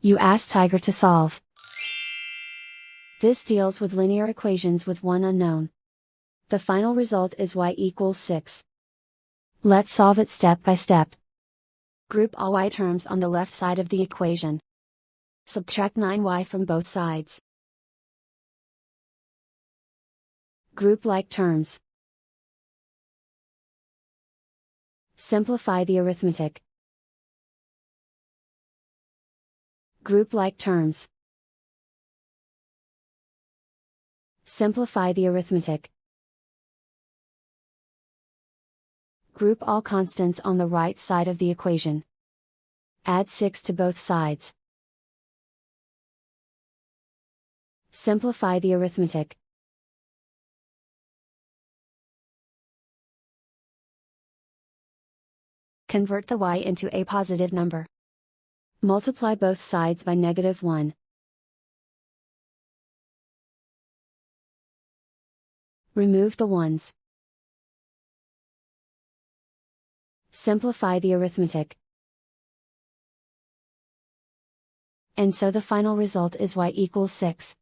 You ask Tiger to solve. This deals with linear equations with one unknown. The final result is y equals 6. Let's solve it step by step. Group all y terms on the left side of the equation. Subtract 9y from both sides. Group like terms. Simplify the arithmetic. Group like terms. Simplify the arithmetic. Group all constants on the right side of the equation. Add 6 to both sides. Simplify the arithmetic. Convert the y into a positive number. Multiply both sides by -1. Remove the ones. Simplify the arithmetic. And so the final result is y equals 6.